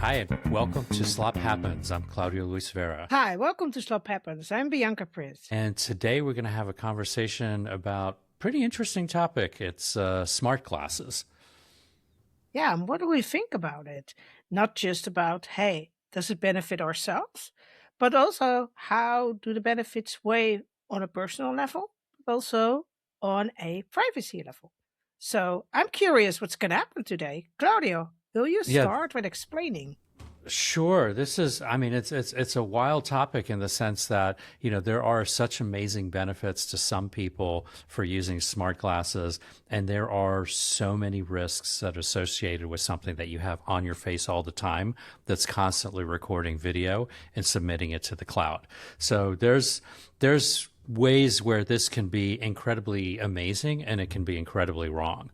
Hi, and welcome to Slop Happens. I'm Claudio Luis Vera. Hi, welcome to Slop Happens. I'm Bianca Prince. And today we're going to have a conversation about a pretty interesting topic. It's smart glasses. Yeah, and what do we think about it? Not just about, hey, does it benefit ourselves? But also, how do the benefits weigh on a personal level, but also on a privacy level? So I'm curious what's going to happen today. Claudio, will you Yeah, start with explaining? sure. It's a wild topic in the sense that, there are such amazing benefits to some people for using smart glasses, and there are so many risks that are associated with something that you have on your face all the time that's constantly recording video and submitting it to the cloud. So there's ways where this can be incredibly amazing and it can be incredibly wrong.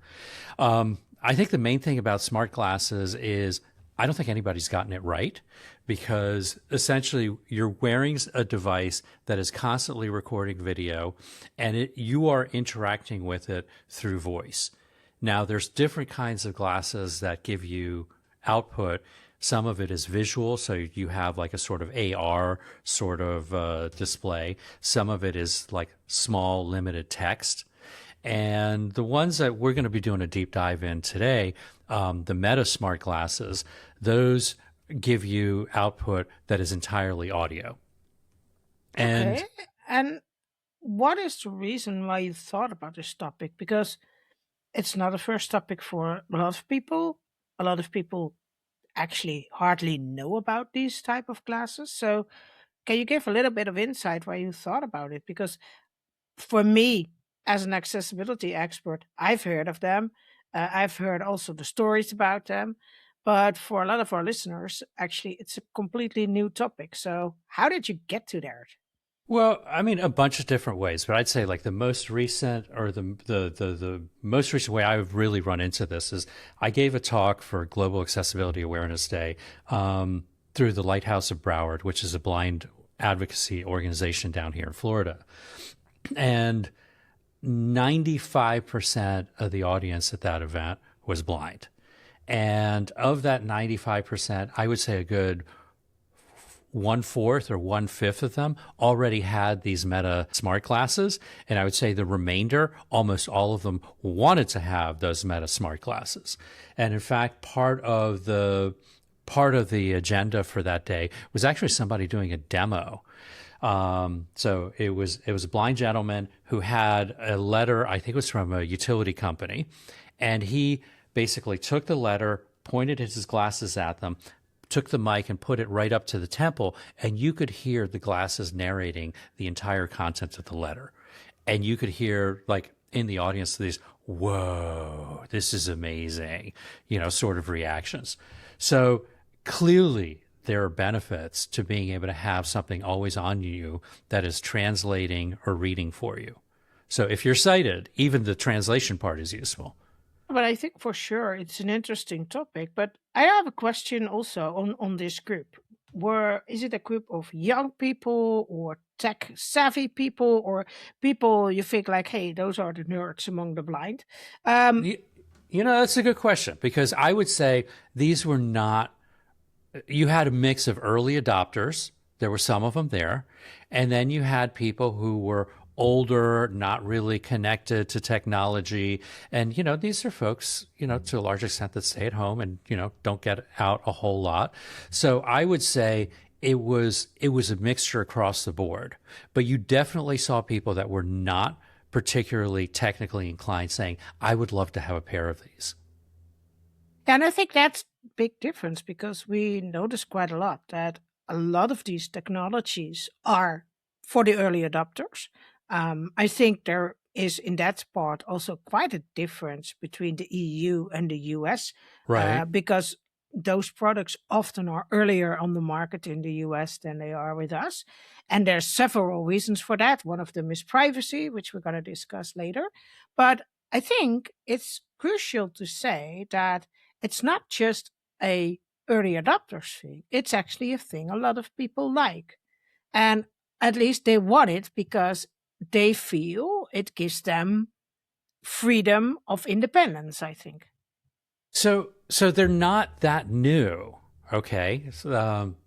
I think the main thing about smart glasses is I don't think anybody's gotten it right, because essentially you're wearing a device that is constantly recording video, and you are interacting with it through voice. Now, there's different kinds of glasses that give you output. Some of it is visual, so you have like a sort of AR sort of display. Some of it is like small, limited text. And the ones that we're going to be doing a deep dive in today, the Meta smart glasses, those give you output that is entirely audio. Okay. And And what is the reason why you thought about this topic? Because it's not a first topic for a lot of people. A lot of people actually hardly know about these type of classes. So can you give a little bit of insight why you thought about it? Because for me, as an accessibility expert, I've heard of them. I've heard also the stories about them. But for a lot of our listeners, actually, it's a completely new topic. So how did you get to there? well, I mean, a bunch of different ways, but I'd say like the most recent or the most recent way I've really run into this is I gave a talk for Global Accessibility Awareness Day through the Lighthouse of Broward, which is a blind advocacy organization down here in Florida. And 95% of the audience at that event was blind. And of that 95%, I would say a good one fourth or one fifth of them already had these Meta smart glasses. And I would say the remainder, almost all of them, wanted to have those Meta smart glasses. And in fact, part of the agenda for that day was actually somebody doing a demo. So it was a blind gentleman who had a letter, I think it was from a utility company, and he basically took the letter, pointed his glasses at them, took the mic and put it right up to the temple, and you could hear the glasses narrating the entire content of the letter. And you could hear, like, in the audience, these, whoa, this is amazing, sort of reactions. So clearly, there are benefits to being able to have something always on you that is translating or reading for you. So if you're sighted, even the translation part is useful. But I think for sure it's an interesting topic. But I have a question also on this group. Is it a group of young people or tech savvy people or people you think like, hey, those are the nerds among the blind? Um, That's a good question, because I would say these were not, you had a mix of early adopters. There were some of them there. And then you had people who were older, not really connected to technology. And, these are folks, to a large extent that stay at home and, don't get out a whole lot. So I would say it was a mixture across the board. But you definitely saw people that were not particularly technically inclined saying, I would love to have a pair of these. and I think that's a big difference because we notice quite a lot that a lot of these technologies are for the early adopters. I think there is in that part also quite a difference between the EU and the US Right. because those products often are earlier on the market in the US than they are with us. And there's several reasons for that. One of them is privacy, which we're going to discuss later. But I think it's crucial to say that it's not just a early adopters thing. It's actually a thing a lot of people like. And at least they want it because they feel it gives them freedom of independence, I think. So they're not that new, Okay.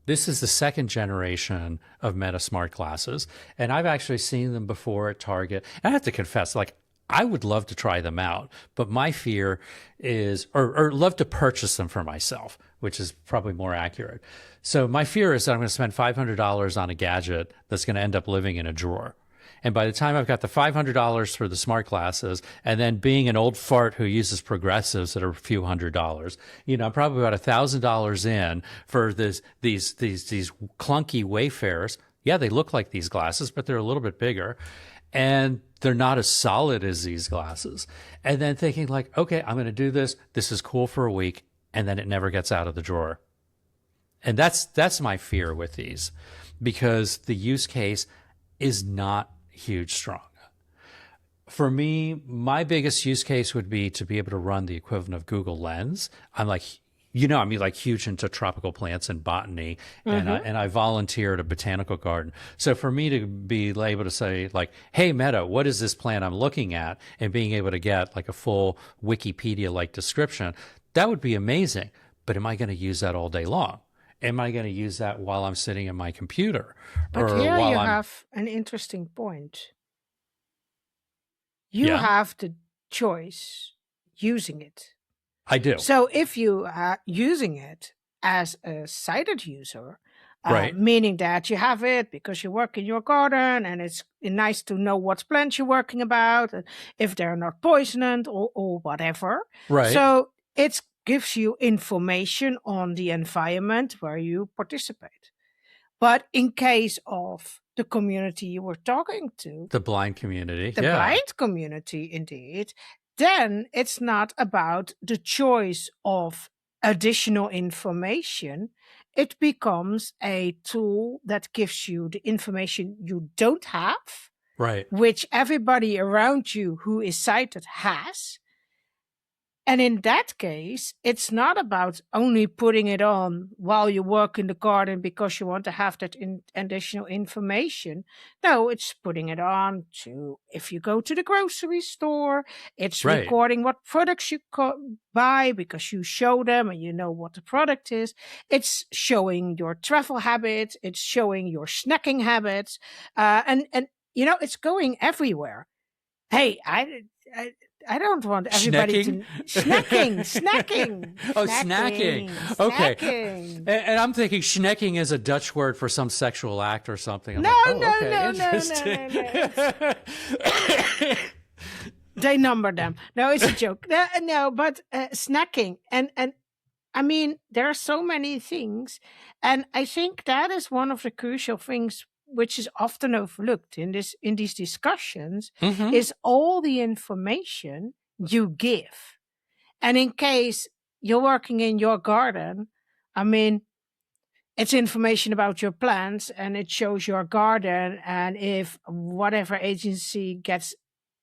This is the second generation of Meta smart glasses, and I've actually seen them before at Target. And I have to confess, like, I would love to try them out, but my fear is, or love to purchase them for myself, which is probably more accurate. So my fear is that I'm going to spend $500 on a gadget that's going to end up living in a drawer. And by the time I've got the $500 for the smart glasses, and then being an old fart who uses progressives that are a few $100s, I'm probably about $1,000 in for these clunky Wayfarers. Yeah, they look like these glasses, but they're a little bit bigger, and they're not as solid as these glasses. And then thinking like, okay, I'm going to do this. This is cool for a week, and then it never gets out of the drawer. And that's my fear with these, because the use case is not huge strong. For me, my biggest use case would be to be able to run the equivalent of Google Lens. I'm like, like huge into tropical plants and botany, and I volunteer at a botanical garden. So for me to be able to say like, hey, Meta, what is this plant I'm looking at? And being able to get like a full Wikipedia-like description, that would be amazing. But am I going to use that all day long? Am I going to use that while I'm sitting in my computer? But Or here while you I'm, have an interesting point. You yeah, have the choice using it. I do. So if you are using it as a sighted user, Right. meaning that you have it because you work in your garden and it's nice to know what plants you're working about, and if they're not poisoned or whatever. Right. So it gives you information on the environment where you participate. But in case of the community you were talking to, The blind community. the Yeah. blind community indeed, then it's not about the choice of additional information. It becomes a tool that gives you the information you don't have, Right. which everybody around you who is sighted has. And in that case, it's not about only putting it on while you work in the garden because you want to have that additional information. No, it's putting it on to if you go to the grocery store, it's Right. recording what products you buy because you show them and you know what the product is. It's showing your travel habits, it's showing your snacking habits, and it's going everywhere. Hey, I don't want everybody Snacking? to snacking. Oh, snacking. Okay. Snacking. And I'm thinking schnecking is a Dutch word for some sexual act or something. I'm No, like, oh, no, okay, no, interesting. no. They number them. No, it's a joke. No, but snacking and I mean, there are so many things, and I think that is one of the crucial things which is often overlooked in these discussions Hmm. is all the information you give. And in case you're working in your garden, I mean, it's information about your plants and it shows your garden. And if whatever agency gets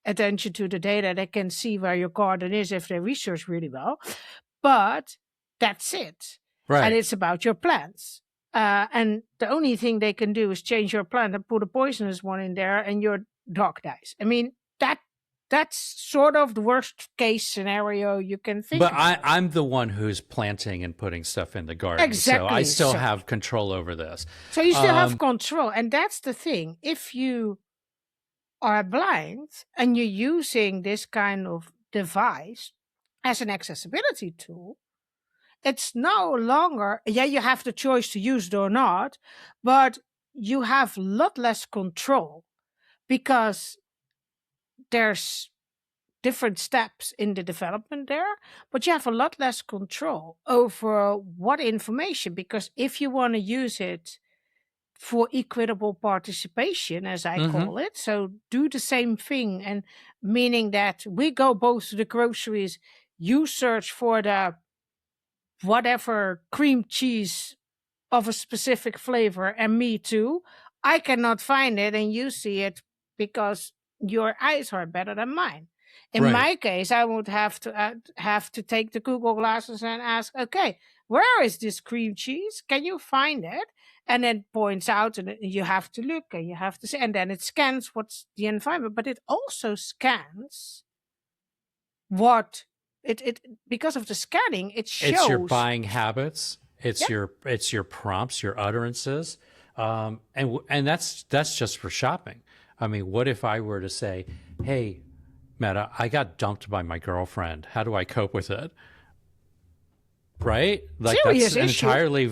attention to the data, they can see where your garden is if they research really well. But that's it. And Right. it's about your plants. And the only thing they can do is change your plant and put a poisonous one in there and your dog dies. I mean, that's sort of the worst case scenario you can think But about. I'm the one who's planting and putting stuff in the garden. So I Exactly. still So, have control over this. so you still have Um, control. And that's the thing. If you are blind and you're using this kind of device as an accessibility tool, it's no longer, yeah, you have the choice to use it or not, but you have a lot less control because there's different steps in the development there, but you have a lot less control over what information, because if you want to use it for equitable participation, as I mhm. call it, so do the same thing, and meaning that we go both to the groceries, you search for the whatever cream cheese of a specific flavor, and me too. I cannot find it and you see it because your eyes are better than mine. In Right. my case, I would have to take the Google glasses and ask, okay, where is this cream cheese? Can you find it? And then points out, and you have to look and you have to see, and then it scans what's the environment, but it also scans what it because of the scanning, it It's your shows buying habits. Yeah. It's your prompts, your utterances, and that's just for shopping. I mean, what if I were to say, "Hey, Meta, I got dumped by my girlfriend. How do I cope with it?" Right? Like that's Serious an issue. entirely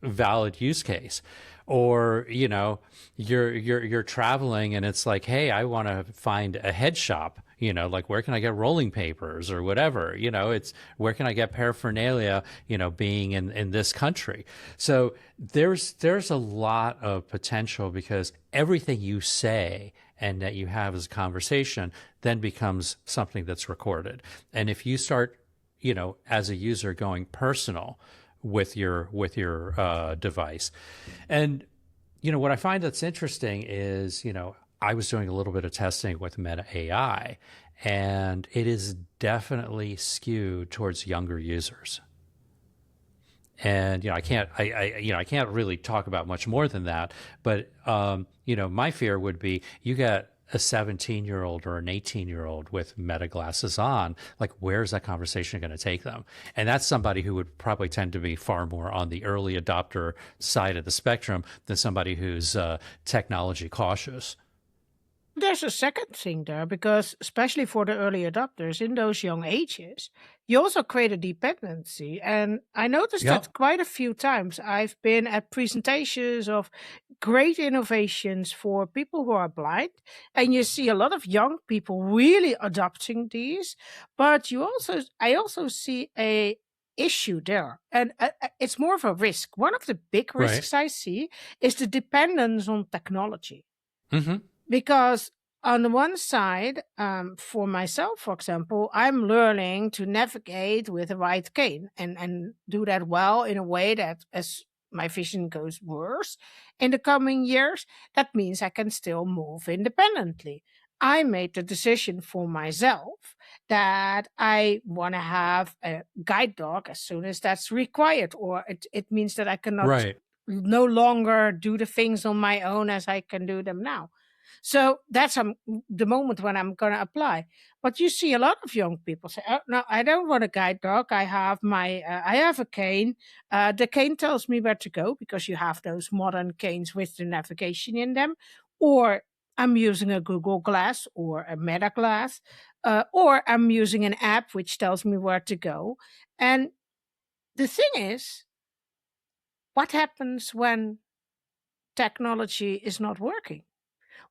valid use case. Or, you're traveling and it's like, "Hey, I want to find a head shop, like where can I get rolling papers or whatever, it's where can I get paraphernalia, being in this country." So there's a lot of potential because everything you say and that you have as a conversation then becomes something that's recorded. And if you start, as a user going personal with your device. And what I find that's interesting is, I was doing a little bit of testing with Meta AI, and it is definitely skewed towards younger users. And I can't really talk about much more than that. But my fear would be you get a 17-year-old or an 18-year-old with Meta glasses on. Like, where's that conversation going to take them? And that's somebody who would probably tend to be far more on the early adopter side of the spectrum than somebody who's technology cautious. There's a second thing there because, especially for the early adopters in those young ages, you also create a dependency. And I noticed Yep. that quite a few times. I've been at presentations of great innovations for people who are blind, and you see a lot of young people really adopting these. But I also see a issue there, and it's more of a risk. One of the big Right. risks I see is the dependence on technology Mm-hmm. because on the one side, for myself, for example, I'm learning to navigate with a right cane and do that well in a way that as my vision goes worse in the coming years, that means I can still move independently. I made the decision for myself that I want to have a guide dog as soon as that's required, or it means that I cannot Right. no longer do the things on my own as I can do them now. So that's the moment when I'm going to apply. But you see a lot of young people say, "Oh no, I don't want a guide dog. I have a cane. The cane tells me where to go because you have those modern canes with the navigation in them, or I'm using a Google Glass or a Meta Glass, or I'm using an app which tells me where to go." And the thing is, what happens when technology is not working?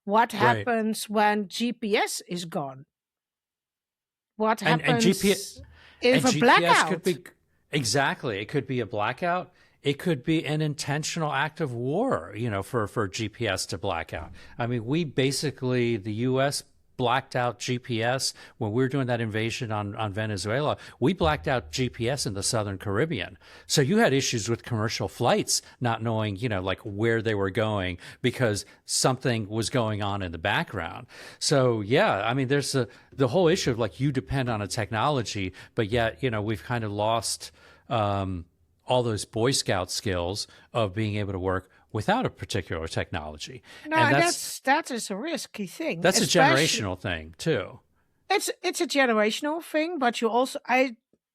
What Right. happens when GPS is gone? What And GPS happens if and a GPS could blackout? be exactly. It could be a blackout. It could be an intentional act of war, for GPS to black out. I mean, the U.S. blacked out GPS when we were doing that invasion on Venezuela. We blacked out GPS in the Southern Caribbean. So you had issues with commercial flights not knowing, like where they were going because something was going on in the background. So yeah, I mean, there's the whole issue of like you depend on a technology, but yet, we've kind of lost all those Boy Scout skills of being able to work without a particular technology. No, And and that's that is a risky thing. that's a Especially generational thing too. it's a generational thing, but you also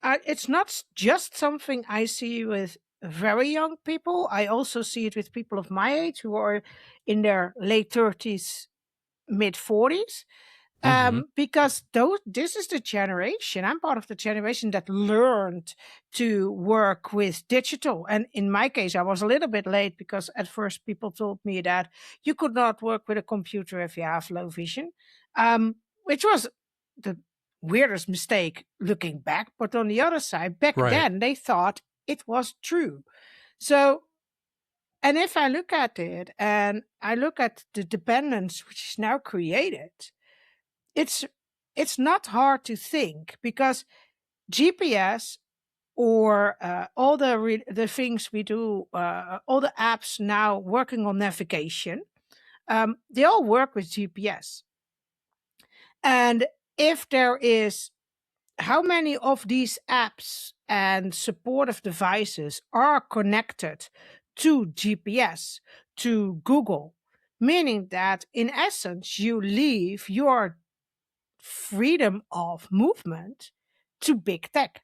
it's not just something I see with very young people. I also see it with people of my age who are in their late 30s, mid 40s. Hmm. Because this is the generation. I'm part of the generation that learned to work with digital. And in my case, I was a little bit late because at first people told me that you could not work with a computer if you have low vision, which was the weirdest mistake looking back. But on the other side, back Right. then they thought it was true. So, and if I look at it and I look at the dependence which is now created, it's it's not hard to think because GPS or all the things we do, all the apps now working on navigation, they all work with GPS. And if there is how many of these apps and supportive devices are connected to GPS, to Google, meaning that in essence you leave your freedom of movement to big tech.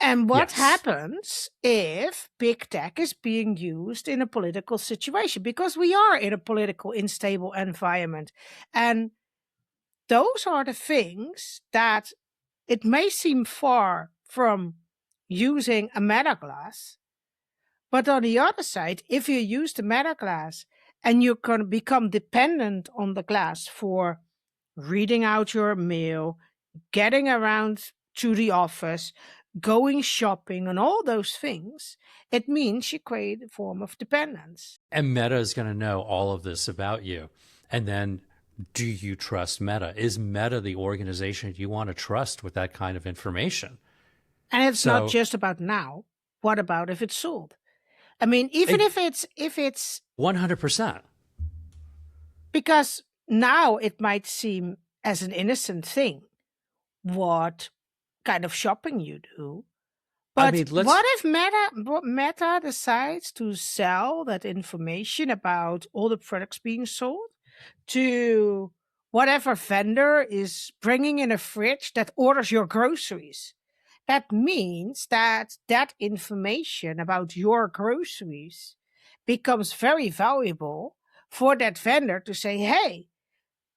And what Yes. happens if big tech is being used in a political situation? Because we are in a political unstable environment. And those are the things that it may seem far from using a meta glass, but on the other side, if you use the meta glass and you can become dependent on the glass for reading out your mail, getting around to the office, going shopping, and all those things, it means you create a form of dependence. And Meta is going to know all of this about you. And then, do you trust Meta? Is Meta the organization you want to trust with that kind of information? And it's not So, just about now. What about if it's sold? I mean, even it, if it's 100%. because now it might seem as an innocent thing what kind of shopping you do. I But mean, what let's, if Meta decides to sell that information about all the products being sold to whatever vendor is bringing in a fridge that orders your groceries? That means that that information about your groceries becomes very valuable for that vendor to say, hey,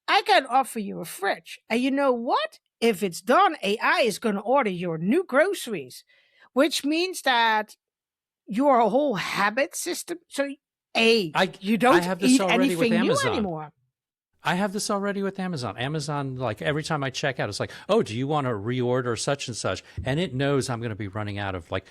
I can offer you a fridge. And you know what? If it's done, AI is going to order your new groceries, which means that your whole habit system. So, A, I, you I don't have this eat already with anything new Amazon. anymore. I have this already with Amazon. Amazon, like every time I check out, it's like, oh, do you want to reorder such and such? And it knows I'm going to be running out of like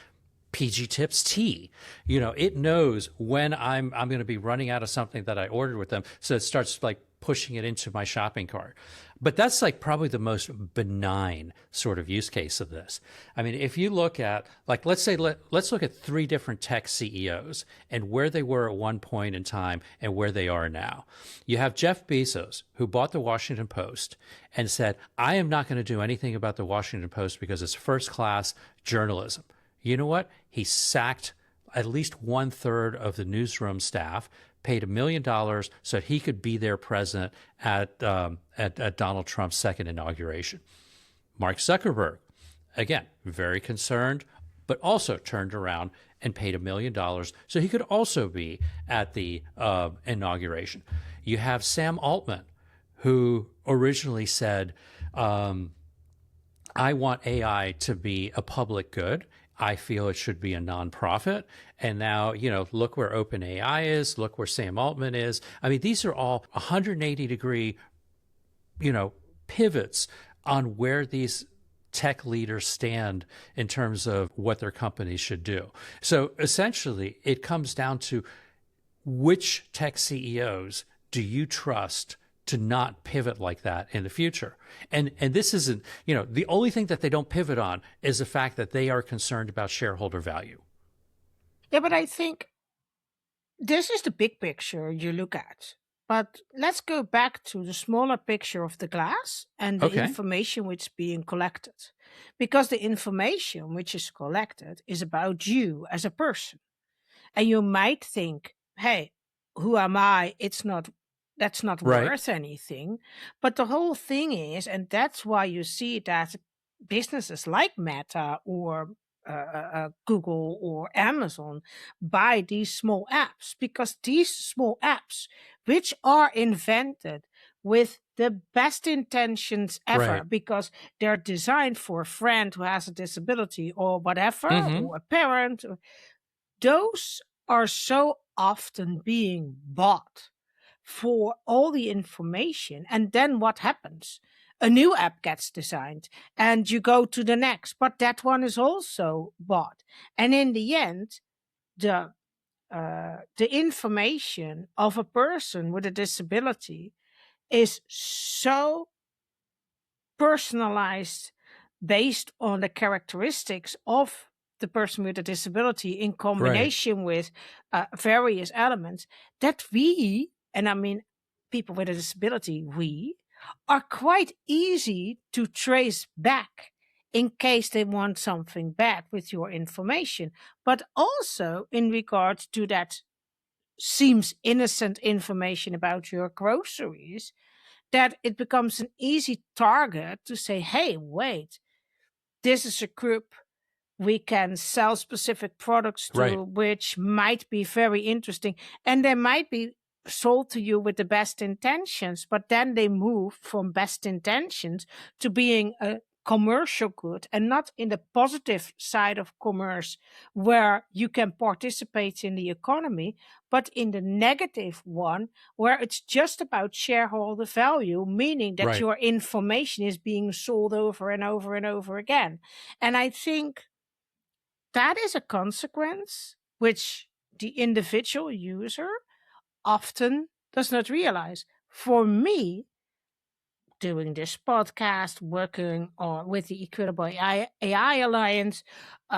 PG Tips tea. It knows when I'm going to be running out of something that I ordered with them. So it starts like pushing it into my shopping cart. But that's like probably the most benign sort of use case of this. I mean, if you look at like let's look at three different tech CEOs and where they were at one point in time and where they are now. You have Jeff Bezos, who bought the Washington Post and said, I am not going to do anything about the Washington Post because it's first class journalism. You know what? He sacked at least 1/3 of the newsroom staff, paid $1 million so he could be there present at Donald Trump's second inauguration. Mark Zuckerberg, again, very concerned, but also turned around and paid $1 million so he could also be at the inauguration. You have Sam Altman, who originally said, I want AI to be a public good. I feel it should be a nonprofit. And now, look where OpenAI is, look where Sam Altman is. I mean, these are all 180-degree, pivots on where these tech leaders stand in terms of what their companies should do. So essentially, it comes down to which tech CEOs do you trust to not pivot like that in the future? And this isn't, the only thing that they don't pivot on is the fact that they are concerned about shareholder value. Yeah, but I think this is the big picture you look at. But let's go back to the smaller picture of the glass and the Okay. information which is being collected. Because the information which is collected is about you as a person. And you might think, hey, who am I? That's not Right. worth anything. But the whole thing is, and that's why you see that businesses like Meta or Google or Amazon buy these small apps, because these small apps, which are invented with the best intentions ever, Right. because they're designed for a friend who has a disability or whatever, Mm-hmm. or a parent, those are so often being bought for all the information. And then what happens? A new app gets designed and you go to the next, but that one is also bought. And in the end, the information of a person with a disability is so personalized based on the characteristics of the person with a disability in Right. combination with various elements that we, and I mean people with a disability, we are quite easy to trace back in case they want something bad with your information, but also in regard to that seems innocent information about your groceries, that it becomes an easy target to say, hey, wait, this is a group we can sell specific products to, Right. which might be very interesting. And they might be sold to you with the best intentions, but then they move from best intentions to being a commercial good, and not in the positive side of commerce where you can participate in the economy, but in the negative one where it's just about shareholder value, meaning that Right. your information is being sold over and over and over again. And I think that is a consequence which the individual user often does not realize. For me, doing this podcast, working with the Equitable AI Alliance,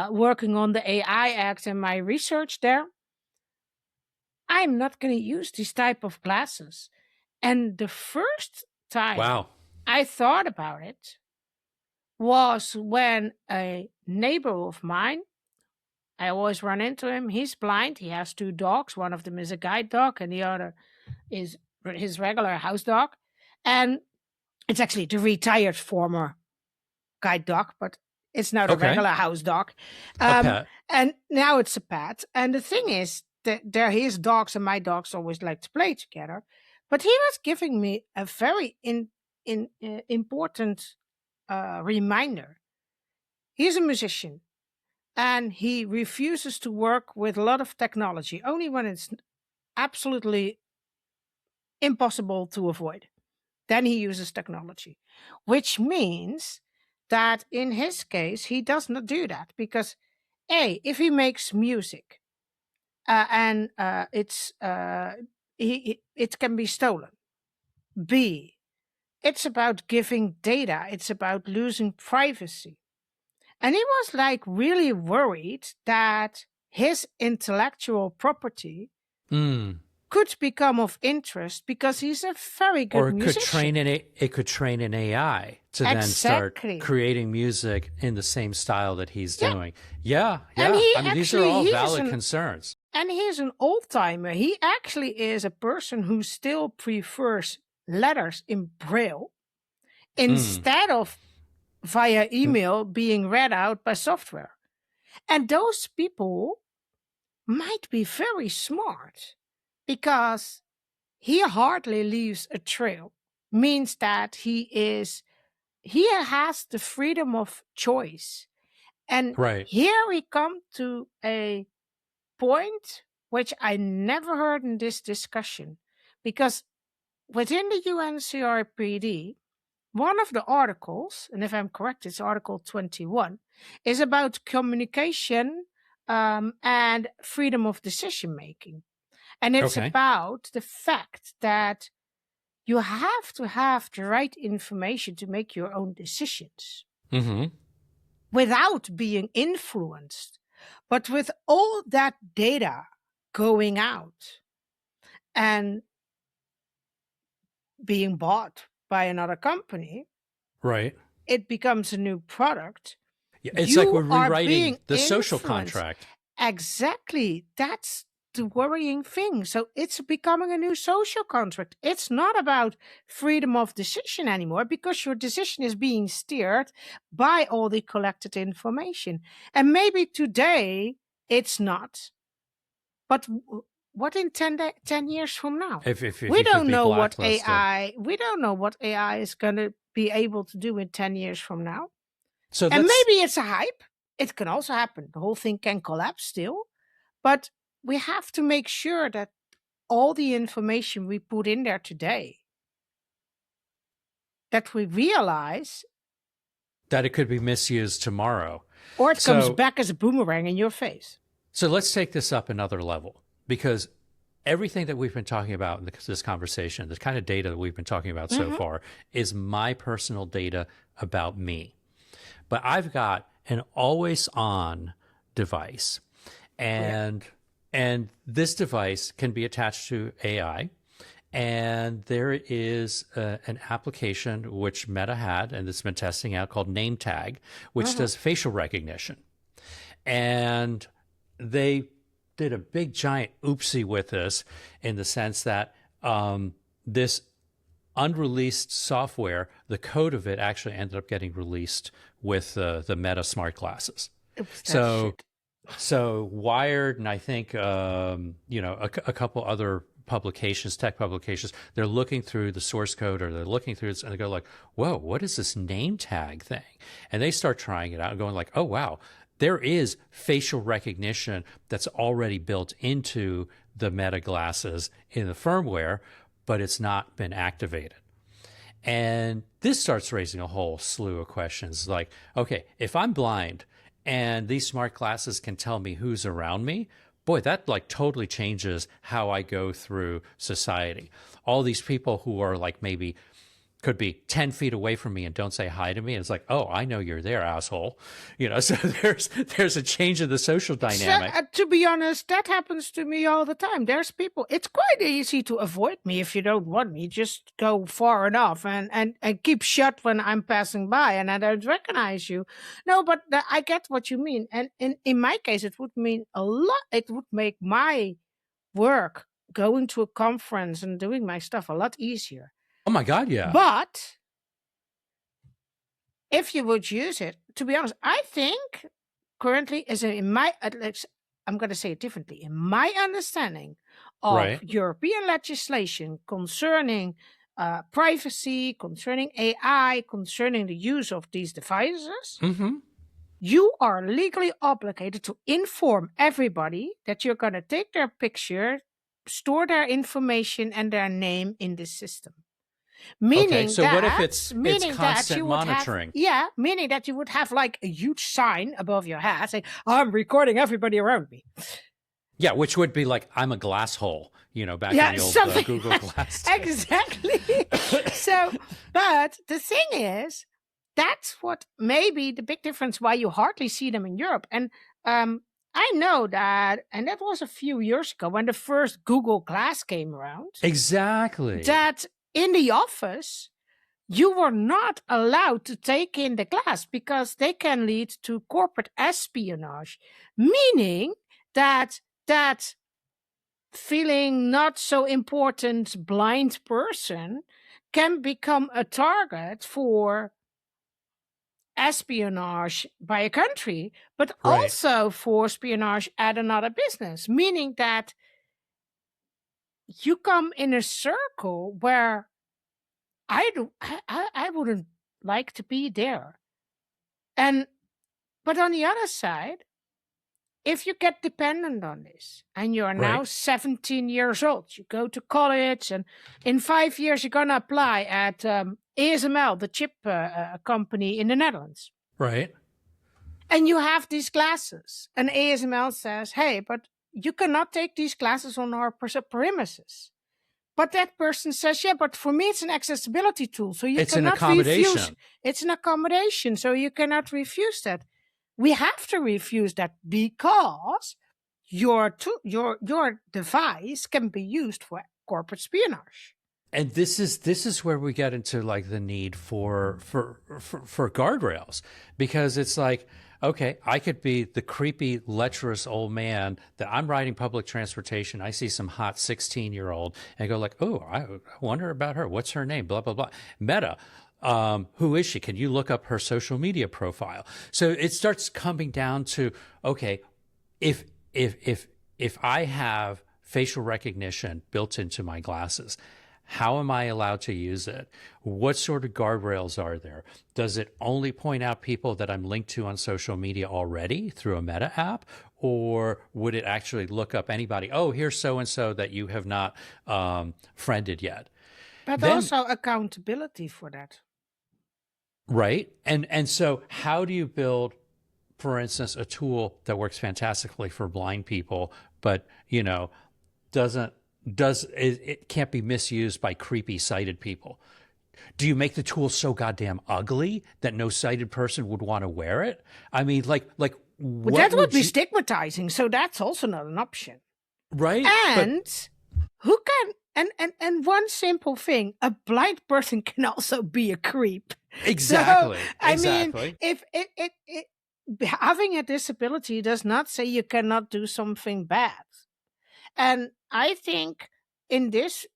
working on the AI Act and my research there, I'm not going to use these type of glasses. And the first time Wow. I thought about it was when a neighbor of mine, I always run into him. He's blind. He has two dogs. One of them is a guide dog, and the other is his regular house dog. And it's actually the retired former guide dog, but it's now the Okay. regular house dog. A pet. And now it's a pet. And the thing is that they're his dogs, and my dogs always like to play together. But he was giving me a very important reminder. He's a musician, and he refuses to work with a lot of technology, only when it's absolutely impossible to avoid. Then he uses technology, which means that in his case, he does not do that because, A, if he makes music and it can be stolen. B, it's about giving data. It's about losing privacy. And he was like really worried that his intellectual property could become of interest because he's a very good musician. It could train an AI to then start creating music in the same style that he's doing. Yeah. And these are all valid concerns. And he's an old timer. He actually is a person who still prefers letters in Braille instead of via email being read out by software. And those people might be very smart because he hardly leaves a trail. Means that he has the freedom of choice. And here we come to a point which I never heard in this discussion, because within the UNCRPD, one of the articles, and if I'm correct, it's Article 21, is about communication and freedom of decision making. And it's about the fact that you have to have the right information to make your own decisions without being influenced. But with all that data going out and being bought by another company, it becomes a new product. Yeah, it's like we're rewriting the social contract. Exactly. That's the worrying thing. So it's becoming a new social contract. It's not about freedom of decision anymore because your decision is being steered by all the collected information. And maybe today it's not. But what in 10 years from now? If we don't know what AI is going to be able to do in 10 years from now. And maybe it's a hype. It can also happen. The whole thing can collapse still. But we have to make sure that all the information we put in there today, that we realize that it could be misused tomorrow. Or it comes back as a boomerang in your face. So let's take this up another level, because everything that we've been talking about in this conversation, the kind of data that we've been talking about so far, is my personal data about me. But I've got an always-on device, and this device can be attached to AI, and there is an application which Meta had, and it's been testing out, called Name Tag, which does facial recognition. And they did a big giant oopsie with this, in the sense that this unreleased software, the code of it actually ended up getting released with the Meta smart glasses. Oops, that So shit. So Wired, and I think a couple other publications, tech publications, they're looking through the source code, or they're looking through this, and they go like, "Whoa, what is this name tag thing?" And they start trying it out and going like, "Oh wow, there is facial recognition that's already built into the Meta glasses in the firmware, but it's not been activated." And this starts raising a whole slew of questions like, okay, if I'm blind and these smart glasses can tell me who's around me, boy, that like totally changes how I go through society. All these people who are like maybe could be 10 feet away from me and don't say hi to me. And it's like, oh, I know you're there, asshole. So there's a change in the social So, dynamic. to be honest, that happens to me all the time. There's people, it's quite easy to avoid me if you don't want me. Just go far enough and keep shut when I'm passing by and I don't recognize you. No, but I get what you mean. And in my case, it would mean a lot. It would make my work, going to a conference and doing my stuff, a lot easier. Oh my God, yeah. But if you would use it, to be honest, I think currently is in my, I'm going to say it differently. In my understanding of Right. European legislation concerning privacy, concerning AI, concerning the use of these devices, Mm-hmm. you are legally obligated to inform everybody that you're going to take their picture, store their information and their name in this system. Okay, Meaning so what if that, it's meaning that constant you would have, monitoring? yeah, meaning that you would have like a huge sign above your head saying, "I'm recording everybody around me." Yeah, which would be like, I'm a glass hole, back in Yeah, the old something Google Glass days. exactly. So, but the thing is, that's what maybe the big difference why you hardly see them in Europe. And I know that, and that was a few years ago when the first Google Glass came around. Exactly. That in the office you were not allowed to take in the glass because they can lead to corporate espionage, meaning that feeling not so important blind person can become a target for espionage by a country, but Right. also for espionage at another business, meaning that you come in a circle where I wouldn't like to be there. But on the other side, if you get dependent on this and you're now Right. 17 years old, you go to college, and in 5 years you're gonna apply at ASML, the chip company in the Netherlands, Right. and you have these classes, and ASML says, "Hey, but you cannot take these classes on our premises." But that person says, "Yeah, but for me it's an accessibility tool, so you It's an cannot refuse. accommodation. It's an accommodation, so you cannot refuse that." We have to refuse that because your device can be used for corporate espionage. And this is where we get into like the need for guardrails, because it's like, okay, I could be the creepy, lecherous old man that I'm riding public transportation. I see some hot 16-year-old and I go like, oh, I wonder about her. What's her name? Blah, blah, blah. Meta. Who is she? Can you look up her social media profile? So it starts coming down to, okay, if I have facial recognition built into my glasses, how am I allowed to use it? What sort of guardrails are there? Does it only point out people that I'm linked to on social media already through a Meta app? Or would it actually look up anybody? Oh, here's so-and-so that you have not friended yet. But Then, also accountability for that. right? And so how do you build, for instance, a tool that works fantastically for blind people, but, it can't be misused by creepy sighted people? Do you make the tool so goddamn ugly that no sighted person would want to wear it? I mean, like But what that would be you, stigmatizing, so that's also not an option. right? And who can and one simple thing, a blind person can also be a creep. Exactly. So I mean, Exactly. if having a disability does not say you cannot do something bad. And I think in this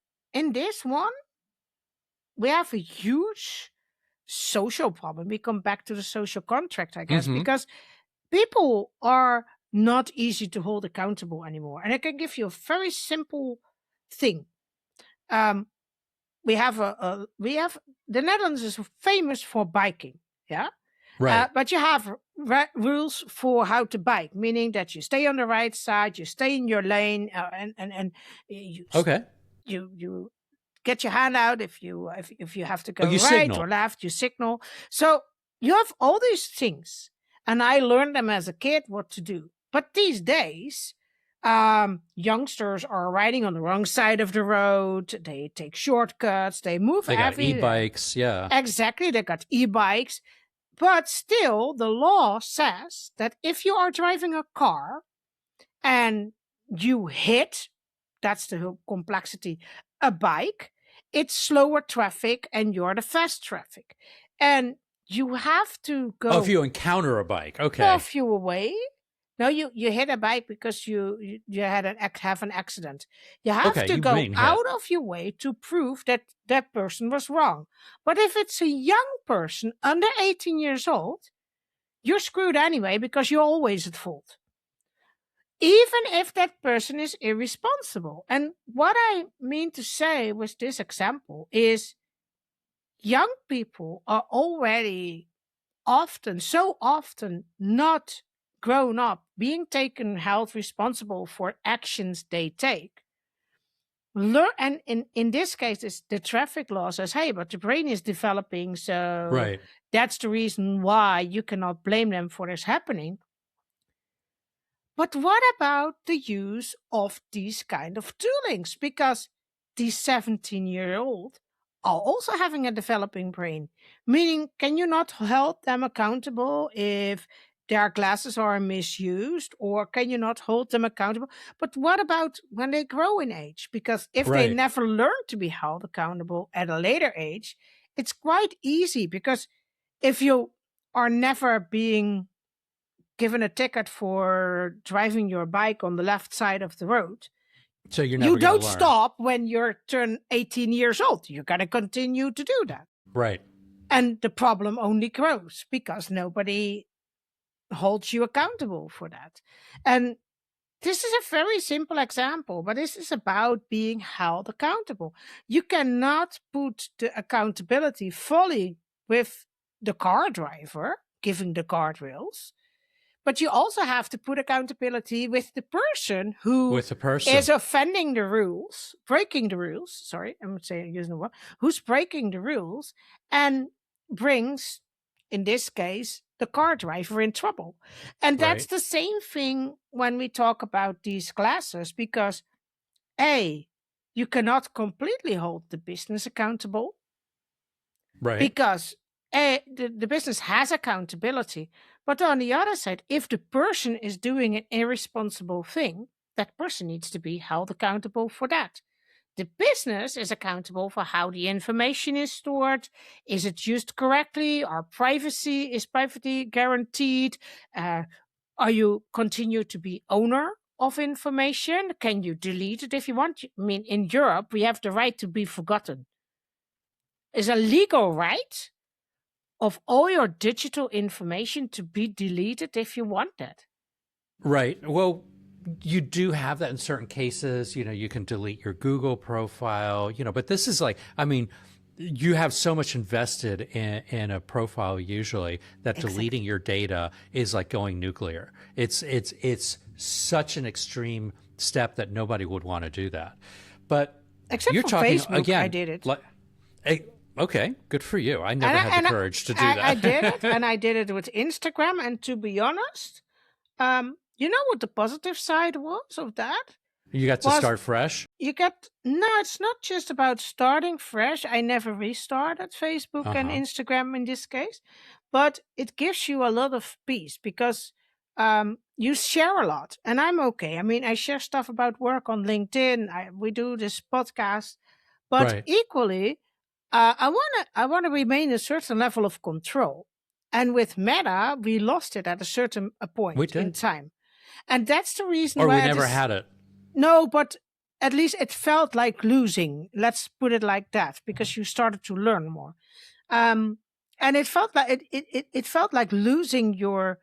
one, we have a huge social problem. We come back to the social contract, I guess, Mm-hmm. because people are not easy to hold accountable anymore. And I can give you a very simple thing. Um, we have the Netherlands is famous for biking. Yeah. Right. But you have rules for how to bike, meaning that you stay on the right side, you stay in your lane, and Okay. you get your hand out if you have to Oh, go you right or signal. left, you signal. So you have all these things, and I learned them as a kid what to do. But these days, youngsters are riding on the wrong side of the road. They take shortcuts. They move They got everywhere. e-bikes. Yeah. Exactly, they got e-bikes. But still, the law says that if you are driving a car and you hit, that's the whole complexity, a bike, it's slower traffic and you're the fast traffic. And you have to Oh, if go you encounter a bike. far Okay. few away. No, you hit a bike because you had have an accident. You have Okay. to You go mean hit. out of your way to prove that that person was wrong. But if it's a young person under 18 years old, you're screwed anyway because you're always at fault. Even if that person is irresponsible. And what I mean to say with this example is young people are already so often not grown up, being taken, held responsible for actions they take. And in this case, the traffic law says, hey, but the brain is developing, so Right. that's the reason why you cannot blame them for this happening. But what about the use of these kind of toolings? Because these 17-year-old are also having a developing brain. Meaning, can you not hold them accountable if their glasses are misused? Or can you not hold them accountable? But what about when they grow in age? Because if they Right. never learn to be held accountable at a later age, it's quite easy. Because if you are never being given a ticket for driving your bike on the left side of the road, So you're you never going to don't learn. stop when you're turn 18 years old. You got to continue to do that. Right. And the problem only grows because nobody holds you accountable for that. And this is a very simple example, but this is about being held accountable. You cannot put the accountability fully with the car driver giving the guardrails. But you also have to put accountability with the person who With the person. is offending the rules, breaking the rules. Sorry, I'm saying using the word, who's breaking the rules and brings, in this case, the car driver in trouble. And that's Right. the same thing when we talk about these classes, because A, you cannot completely hold the business accountable Right. because the business has accountability. But on the other side, if the person is doing an irresponsible thing, that person needs to be held accountable for that. The business is accountable for how the information is stored. Is it used correctly? Is privacy guaranteed? Are you continue to be owner of information? Can you delete it if you want? I mean, in Europe, we have the right to be forgotten. It's a legal right of all your digital information to be deleted if you want that. Right. Well, you do have that in certain cases. You can delete your Google profile, but this is like, I mean, you have so much invested in a profile usually that deleting Exactly. your data is like going nuclear. It's such an extreme step that nobody would want to do that. But Except you're for talking Facebook, I again, did it. like, okay, good for you. I And never I, had the and I, courage to do I did it, that. and I did it with Instagram. And to be honest, you know what the positive side was of that? You got to Was start fresh. you get no, it's not just about starting fresh. I never restarted Facebook and Uh-huh. Instagram in this case, but it gives you a lot of peace because you share a lot, and I'm okay. I mean, I share stuff about work on LinkedIn. We do this podcast, but Right. equally, I wanna remain a certain level of control. And with Meta, we lost it at a certain a We point in did. time, and that's the reason Or we why it never is had it. no, but at least it felt like losing. Let's put it like that, because you started to learn more. Um, and it felt like it felt like losing your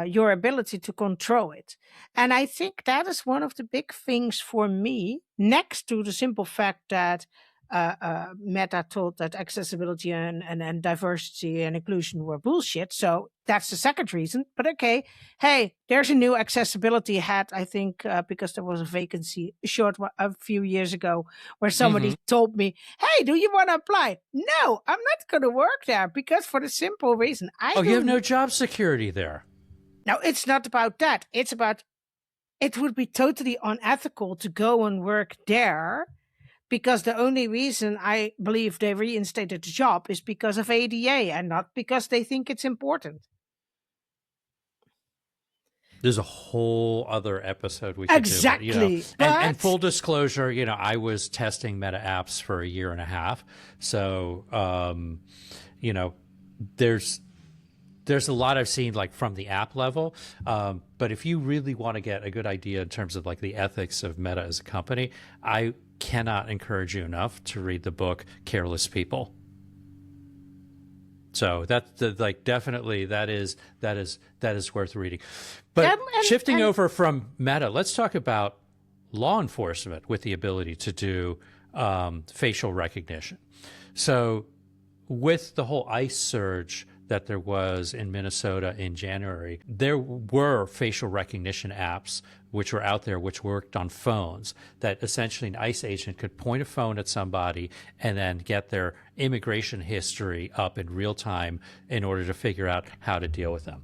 your ability to control it. And I think that is one of the big things for me, next to the simple fact that Meta told that accessibility and diversity and inclusion were bullshit. So that's the second reason. But okay, hey, there's a new accessibility hat, I think, because there was a vacancy a few years ago where somebody told me, hey, do you want to apply? No, I'm not going to work there because for the simple reason you have no job security there. Now, it's not about that. It's about it would be totally unethical to go and work there because the only reason I believe they reinstated the job is because of ADA and not because they think it's important. There's a whole other episode we could do. But, and full disclosure, I was testing Meta apps for a year and a half. So, there's a lot I've seen like from the app level. But if you really want to get a good idea in terms of like the ethics of Meta as a company, I cannot encourage you enough to read the book Careless People. So that's definitely that is worth reading. But shifting over from Meta, let's talk about law enforcement with the ability to do facial recognition. So with the whole ICE surge that there was in Minnesota in January, there were facial recognition apps which were out there which worked on phones that essentially an ICE agent could point a phone at somebody and then get their immigration history up in real time in order to figure out how to deal with them.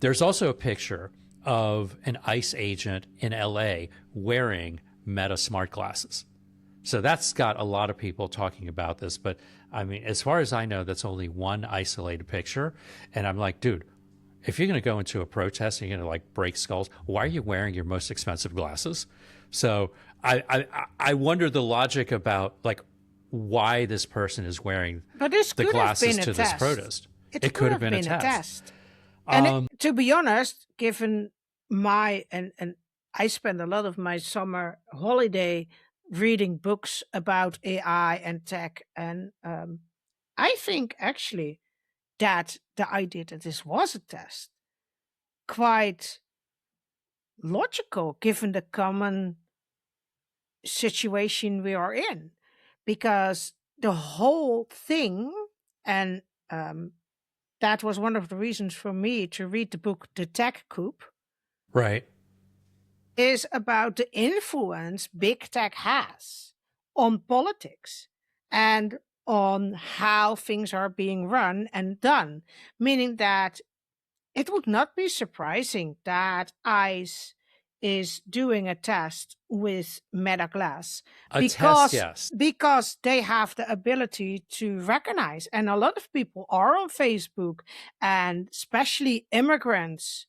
There's also a picture of an ICE agent in LA wearing Meta smart glasses. So that's got a lot of people talking about this. But I mean, as far as I know, that's only one isolated picture. And I'm like, dude, if you're going to go into a protest and you're going to like break skulls, why are you wearing your most expensive glasses? So I wonder the logic about like why this person is wearing the glasses to this protest. It could have been a test. And to be honest, given and I spend a lot of my summer holiday reading books about AI and tech. And I think actually that the idea that this was a test quite logical given the common situation we are in. Because the whole thing, and that was one of the reasons for me to read the book The Tech Coup. Right. Is about the influence big tech has on politics and on how things are being run and done, meaning that it would not be surprising that ICE is doing a test with Meta Glass because they have the ability to recognize, and a lot of people are on Facebook, and especially immigrants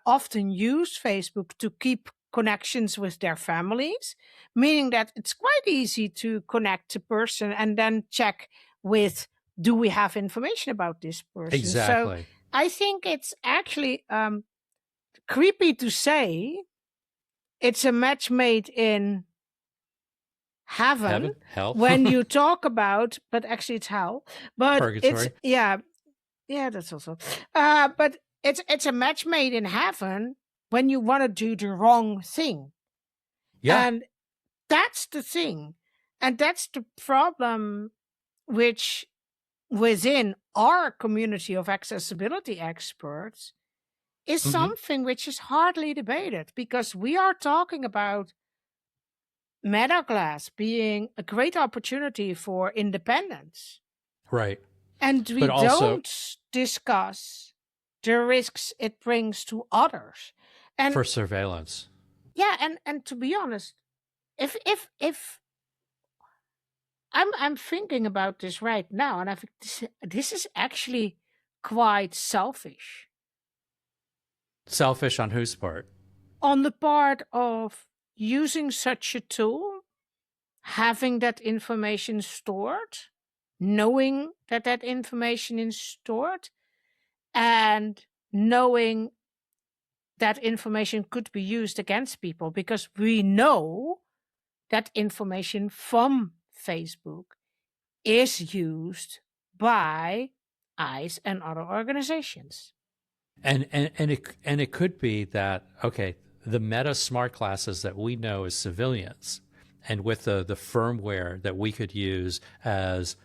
often use Facebook to keep connections with their families, meaning that it's quite easy to connect a person and then check with, do we have information about this person? Exactly. So I think it's actually creepy to say it's a match made in heaven, hell. when you talk about, but actually it's hell. But Purgatory. yeah, that's also. But it's a match made in heaven when you want to do the wrong thing. Yeah. And that's the thing. And that's the problem which within our community of accessibility experts is something which is hardly debated, because we are talking about Meta Glass being a great opportunity for independence. Right. And we don't discuss the risks it brings to others. And for surveillance. Yeah, and to be honest, if I'm thinking about this right now, and I think this is actually quite selfish. Selfish on whose part? On the part of using such a tool, having that information stored, knowing that that information is stored, and knowing that information could be used against people, because we know that information from Facebook is used by ICE and other organizations. And it could be that, okay, the meta smart glasses that we know as civilians, and with the firmware that we could use as,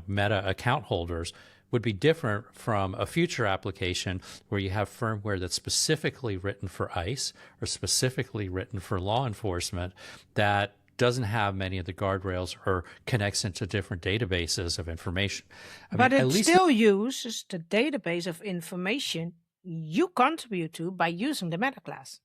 meta account holders, would be different from a future application where you have firmware that's specifically written for ICE or specifically written for law enforcement that doesn't have many of the guardrails or connects into different databases of information. I mean, But at it least still uses the database of information you contribute to by using the meta class.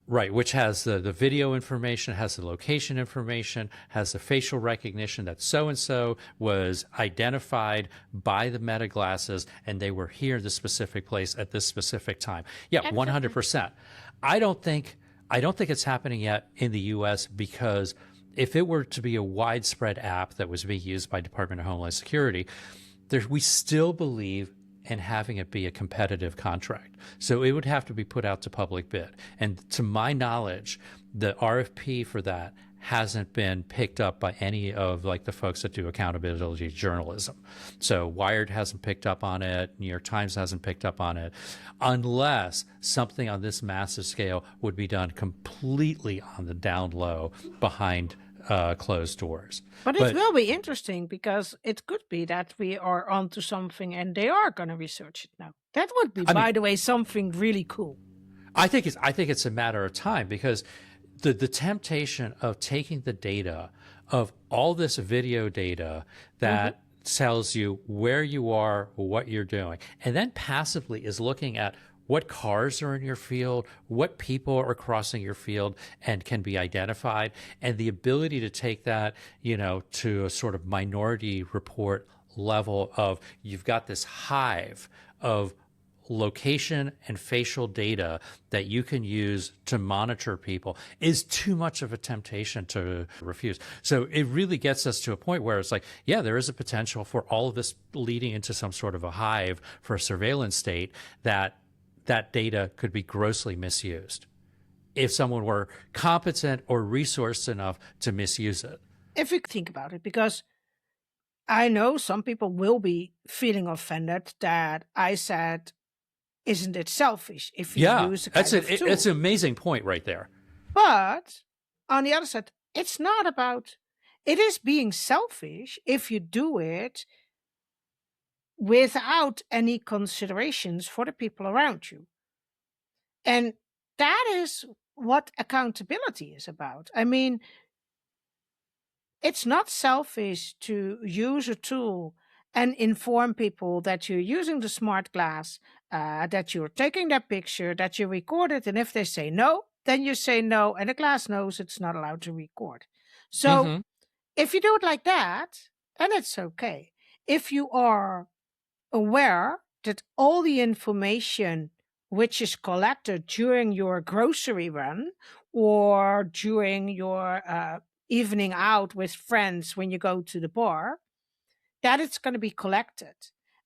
right, which has the video information, has the location information, has the facial recognition that so and so was identified by the meta glasses and they were here in this specific place at this specific time. Yeah, Exactly. 100%. I don't think it's happening yet in the US, because if it were to be a widespread app that was being used by Department of Homeland Security, we still believe in having it be a competitive contract. So it would have to be put out to public bid. And to my knowledge, the RFP for that hasn't been picked up by any of like the folks that do accountability journalism. So Wired hasn't picked up on it, New York Times hasn't picked up on it, unless something on this massive scale would be done completely on the down low behind closed doors. But it But will be interesting because it could be that we are onto something and they are going to research it now. That would be, I mean, by the way, something really cool. I think it's a matter of time, because the temptation of taking the data of all this video data Hmm. that tells you where you are, what you're doing, and then passively is looking at what cars are in your field, what people are crossing your field and can be identified, and the ability to take that, to a sort of minority report level of, you've got this hive of location and facial data that you can use to monitor people, is too much of a temptation to refuse. So it really gets us to a point where it's like, yeah, there is a potential for all of this leading into some sort of a hive for a surveillance state, that data could be grossly misused if someone were competent or resourced enough to misuse it. If you think about it, because I know some people will be feeling offended that I said, isn't it selfish if you Yeah, use a that's kind it. of It's tool? an amazing point right there. But on the other side, it's not about, it is being selfish if you do it without any considerations for the people around you. And that is what accountability is about. I mean, it's not selfish to use a tool and inform people that you're using the smart glass, that you're taking their picture, that you record it. And if they say no, then you say no, and the glass knows it's not allowed to record. So Hmm. if you do it like that, then it's okay. If you are aware that all the information which is collected during your grocery run or during your evening out with friends when you go to the bar, that it's going to be collected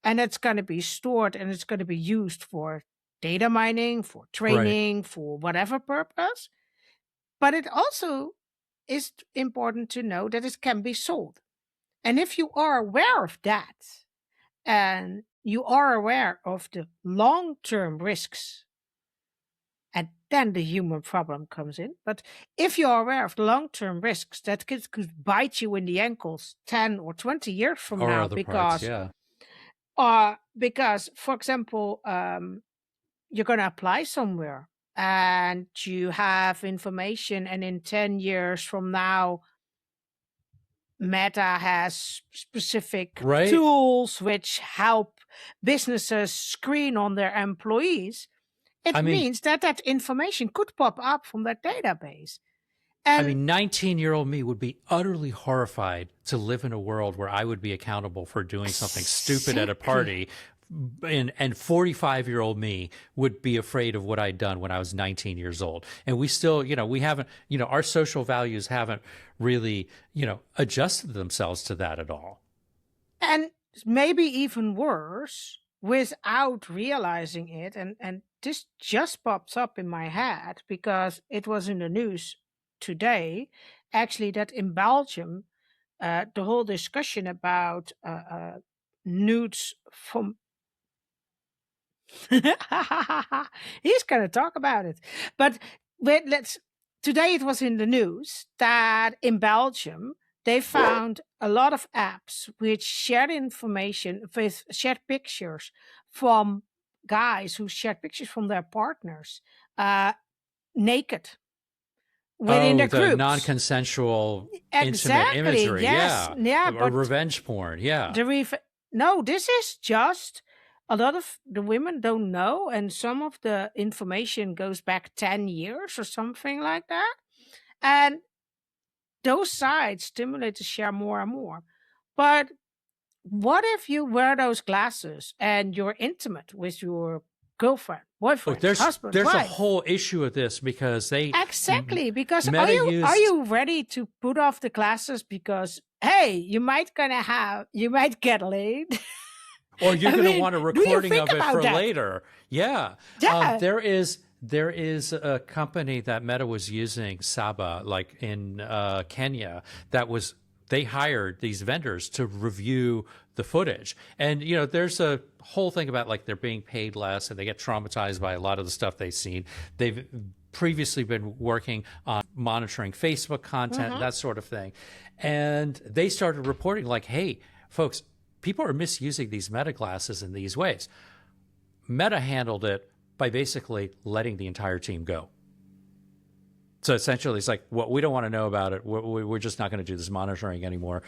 and it's going to be stored and it's going to be used for data mining, for Right. training, for whatever purpose. But it also is important to know that it can be sold. And if you are aware of that, and you are aware of the long term risks, and then the human problem comes in. But if you are aware of the long term risks that could bite you in the ankles 10 or 20 years from Or now, other parts, yeah. because for example, you're going to apply somewhere and you have information, and in 10 years from now, Meta has specific Right. tools which help businesses screen on their employees. I It mean, means that that information could pop up from that database. I And mean, 19-year-old me would be utterly horrified to live in a world where I would be accountable for doing something stupid at a exactly. party. And 45-year-old me would be afraid of what I'd done when I was 19 years old. And we still, we haven't, our social values haven't really, adjusted themselves to that at all. And maybe even worse, without realizing it. And this just pops up in my head because it was in the news today, actually, that in Belgium, the whole discussion about nudes from He's going to talk about it. But wait, today it was in the news that in Belgium, they found a lot of apps which shared information with shared pictures from guys who shared pictures from their partners naked within Oh, their the groups. non-consensual intimate Exactly. imagery. Yes. Yeah. Yeah. Or But revenge porn. Yeah. no, this is just a lot of the women don't know, and some of the information goes back 10 years or something like that. And those sites stimulate to share more and more. But what if you wear those glasses and you're intimate with your girlfriend, Oh, boyfriend, husband, there's a wife? whole issue with this because Exactly, because are Meta are used, you ready to put off the glasses because hey, you might get laid? or you're I going to mean, want a do you recording think of it about for that? later. Yeah. Yeah. There is a company that Meta was using, Saba, like in Kenya, they hired these vendors to review the footage. And, there's a whole thing about like they're being paid less and they get traumatized by a lot of the stuff they've seen. They've previously been working on monitoring Facebook content, that sort of thing. And they started reporting like, hey, folks, people are misusing these Meta glasses in these ways. Meta handled it by basically letting the entire team go. So essentially, it's like, well, we don't want to know about it. We're just not going to do this monitoring anymore.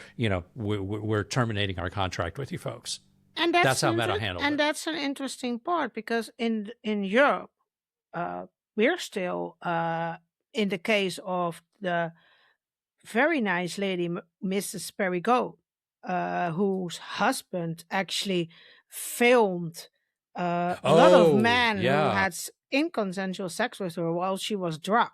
We're terminating our contract with you folks. And That's how Meta handled it. And that's an interesting part because in Europe, we're still in the case of the very nice lady, Mrs. Perigot, whose husband actually filmed a lot of Oh, men who yeah, had inconsensual sex with her while she was drugged.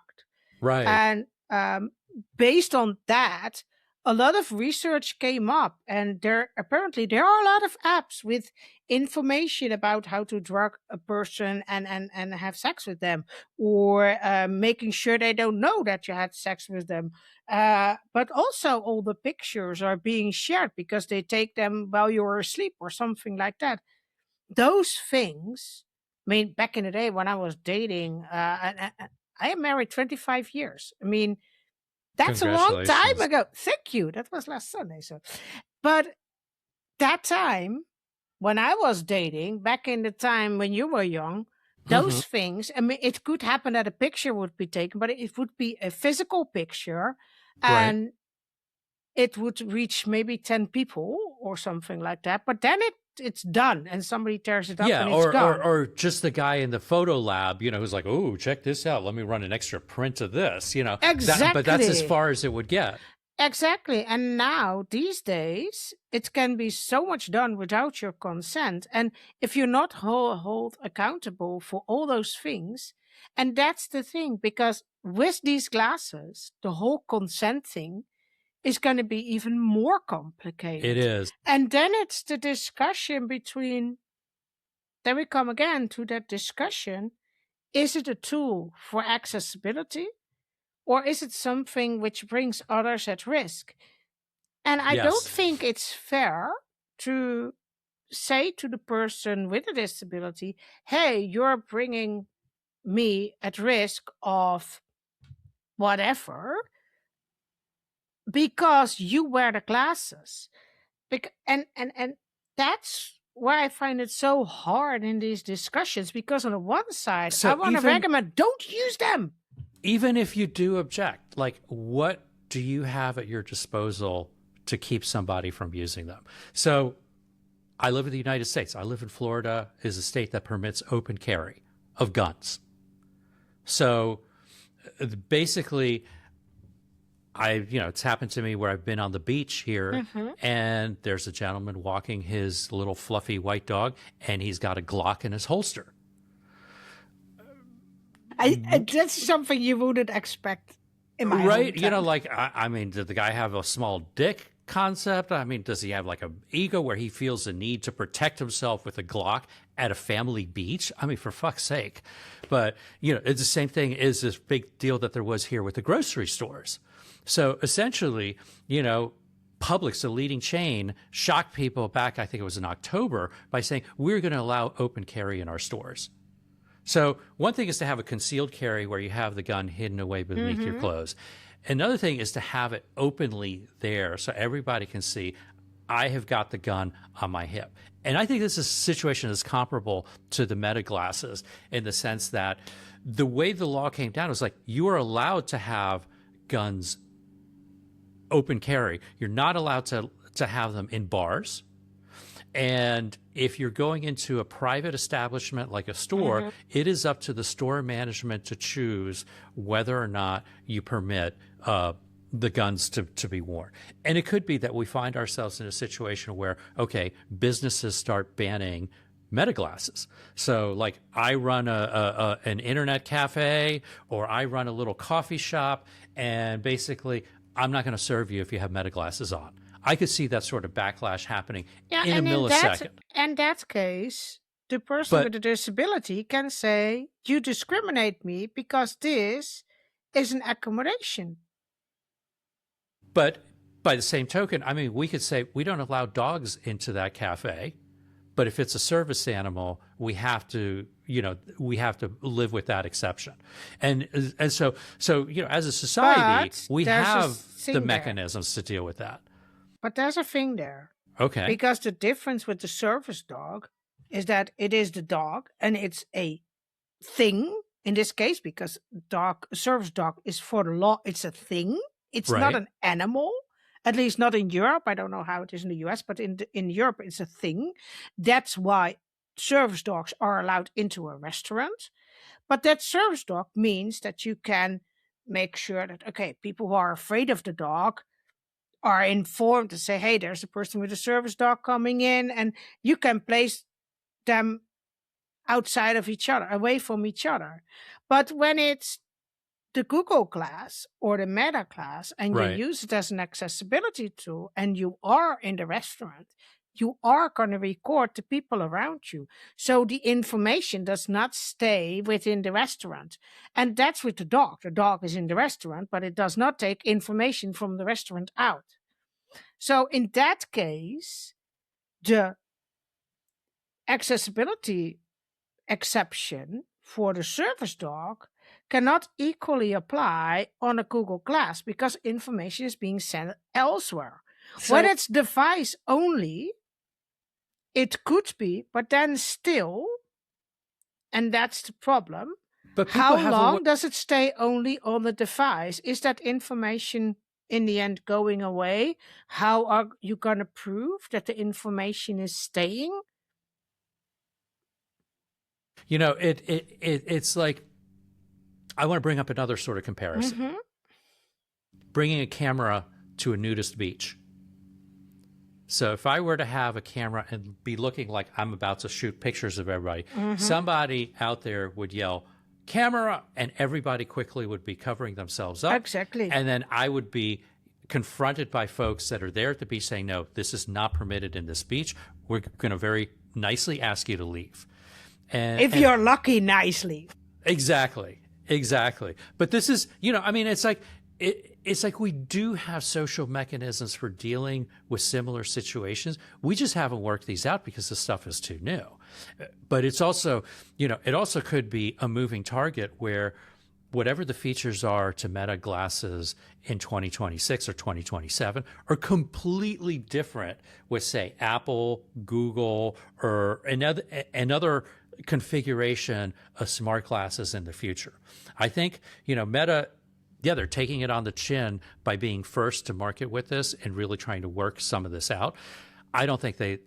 right. And based on that, a lot of research came up, and there are a lot of apps with information about how to drug a person and have sex with them, or making sure they don't know that you had sex with them. But also, all the pictures are being shared because they take them while you're asleep or something like that. Those things. I mean, back in the day when I was dating, I am married 25 years. I mean, that's a long time Congratulations. ago. Thank you. That was last Sunday. So, but that time when I was dating, back in the time when you were young, Hmm. those things, I mean, it could happen that a picture would be taken, but it would be a physical picture Right. and it would reach maybe 10 people or something like that. But then it's done and somebody tears it up Yeah, and it's gone. or just the guy in the photo lab, who's like, oh, check this out. Let me run an extra print of this, but that's as Exactly. far as it would get. Exactly. And now, these days, it can be so much done without your consent. And if you're not hold accountable for all those things, and that's the thing, because with these glasses, the whole consent thing is going to be even more It complicated. is. And then it's the discussion between, then we come again to that discussion. Is it a tool for accessibility, or is it something which brings others at risk? And I don't Yes. think it's fair to say to the person with a disability, hey, you're bringing me at risk of whatever because you wear the glasses. And that's why I find it so hard in these discussions, because on the one side, I So want to recommend don't use them. even if you do object, like what do you have at your disposal to keep somebody from using them? So I live in the United States. I live in Florida, is a state that permits open carry of guns. So basically, it's happened to me where I've been on the beach here and there's a gentleman walking his little fluffy white dog and he's got a Glock in his holster. That's something you wouldn't expect in my Right? hometown. I mean, did the guy have a small dick concept? I mean, does he have like an ego where he feels the need to protect himself with a Glock at a family beach? I mean, for fuck's sake. But, it's the same thing as this big deal that there was here with the grocery stores. So essentially, Publix, the leading chain, shocked people back, I think it was in October, by saying, we're going to allow open carry in our stores. So one thing is to have a concealed carry where you have the gun hidden away beneath your clothes. Another thing is to have it openly there so everybody can see, I have got the gun on my hip. And I think this is a situation that's comparable to the Meta glasses in the sense that the way the law came down was like, you are allowed to have guns open carry. You're not allowed to have them in bars. And if you're going into a private establishment like a store, it is up to the store management to choose whether or not you permit the guns to be worn. And it could be that we find ourselves in a situation where, okay, businesses start banning Meta glasses. So like I run an internet cafe or I run a little coffee shop, and basically I'm not going to serve you if you have Meta glasses on. I could see that sort of backlash happening in a millisecond. In that case, the person with a disability can say, you discriminate me because this is an accommodation. But by the same token, I mean, we could say we don't allow dogs into that cafe, but if it's a service animal, we have to, we have to live with that exception. And so, as a society, we have the mechanisms to deal with that. But there's a thing there. Okay. Because the difference with the service dog is that it is the dog and it's a thing in this case, because service dog is for the law. It's a thing. It's not an animal, at least not in Europe. I don't know how it is in the US, but in Europe, it's a thing. That's why service dogs are allowed into a restaurant. But that service dog means that you can make sure that, okay, people who are afraid of the dog are informed to say, hey, there's a person with a service dog coming in, and you can place them outside of each other, away from each other. But when it's the Google Glass or the Meta Glass and you use it as an accessibility tool and you are in the restaurant, you are going to record the people around you. So the information does not stay within the restaurant. And that's with the dog. The dog is in the restaurant, but it does not take information from the restaurant out. So in that case, the accessibility exception for the service dog cannot equally apply on a Google Glass because information is being sent elsewhere. So, when it's device only, it could be, but then still, and that's the problem, but how long does it stay only on the device? Is that information in the end going away? How are you going to prove that the information is staying? It's like, I want to bring up another sort of comparison. Bringing a camera to a nudist beach. So if I were to have a camera and be looking like I'm about to shoot pictures of everybody, somebody out there would yell, camera, and everybody quickly would be covering themselves up. Exactly. And then I would be confronted by folks that are there at the beach saying, no, this is not permitted in this beach. We're going to very nicely ask you to leave. And if you're lucky, nicely. Exactly. But this is, it's like we do have social mechanisms for dealing with similar situations. We just haven't worked these out because the stuff is too new. But it's also, it also could be a moving target where whatever the features are to Meta glasses in 2026 or 2027 are completely different with, say, Apple, Google, or another configuration of smart glasses in the future. I think, Meta, they're taking it on the chin by being first to market with this and really trying to work some of this out. I don't think they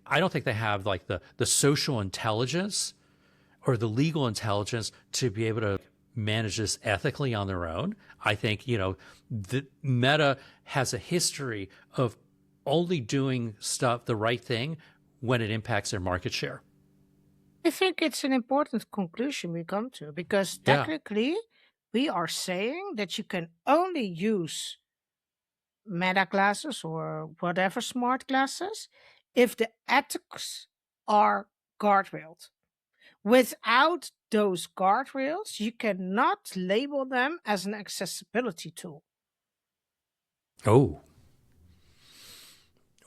have like the social intelligence or the legal intelligence to be able to manage this ethically on their own. I think, the Meta has a history of only doing stuff, the right thing, when it impacts their market share. I think it's an important conclusion we come to, because technically we are saying that you can only use Meta glasses or whatever smart glasses if the ethics are guardrailed. Without those guardrails, you cannot label them as an accessibility tool. Oh.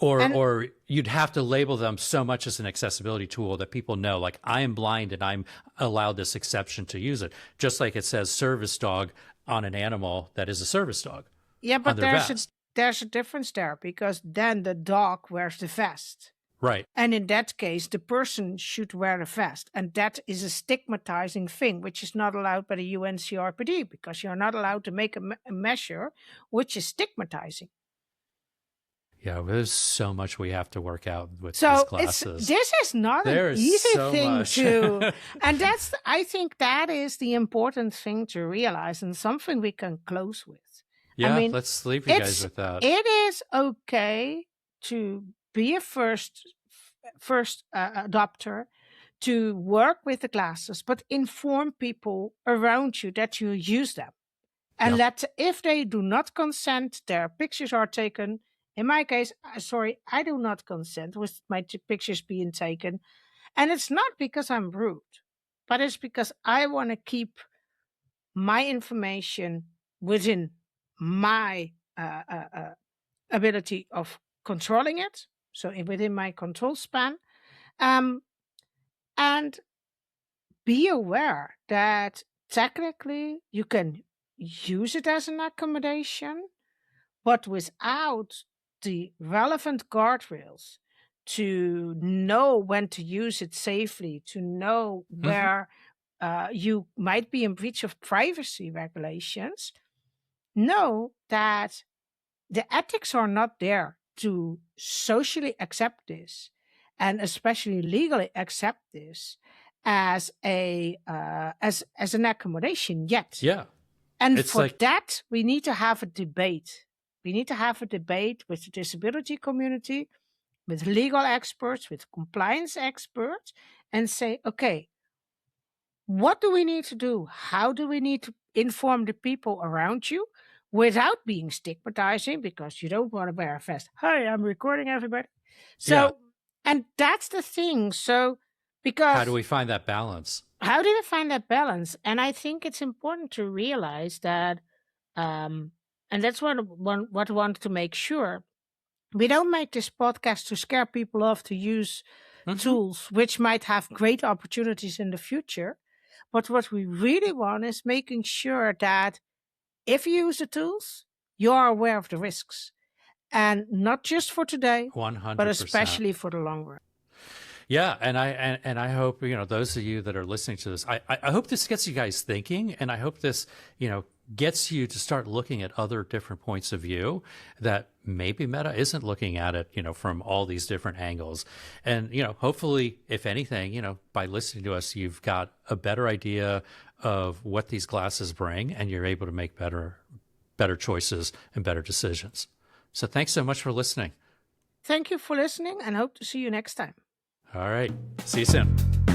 Or you'd have to label them so much as an accessibility tool that people know, like, I am blind and I'm allowed this exception to use it. Just like it says service dog on an animal that is a service dog. Yeah, but on their vest. there's a difference there, because then the dog wears the vest. Right. And in that case, the person should wear a vest. And that is a stigmatizing thing, which is not allowed by the UNCRPD, because you're not allowed to make a measure which is stigmatizing. Yeah, well, there's so much we have to work out with these classes. This is not an easy thing to, and I think that is the important thing to realize, and something we can close with. Yeah, I mean, let's leave you guys with that. It is okay to be a first adopter, to work with the glasses, but inform people around you that you use them. And that if they do not consent, their pictures are taken. In my case, I do not consent with my pictures being taken. And it's not because I'm rude, but it's because I want to keep my information within my ability of controlling it. So within my control span. And be aware that technically you can use it as an accommodation, but without the relevant guardrails to know when to use it safely, to know where you might be in breach of privacy regulations, know that the ethics are not there to socially accept this, and especially legally accept this as as an accommodation yet. Yeah. And for that, we need to have a debate. We need to have a debate with the disability community, with legal experts, with compliance experts, and say, okay, what do we need to do? How do we need to inform the people around you without being stigmatizing, because you don't want to wear a vest? Hi, I'm recording, everybody. So, and that's the thing. So, because how do we find that balance? How do we find that balance? And I think it's important to realize that, and that's what I want to make sure. We don't make this podcast to scare people off to use tools which might have great opportunities in the future. But what we really want is making sure that if you use the tools, you are aware of the risks. And not just for today, 100%. but especially for the long run. Yeah, and I hope, those of you that are listening to this, I hope this gets you guys thinking, and I hope this, gets you to start looking at other different points of view that maybe Meta isn't looking at it, from all these different angles. And, hopefully, if anything, by listening to us, you've got a better idea of what these glasses bring, and you're able to make better choices and better decisions. So thanks so much for listening. Thank you for listening, and hope to see you next time. All right. See you soon.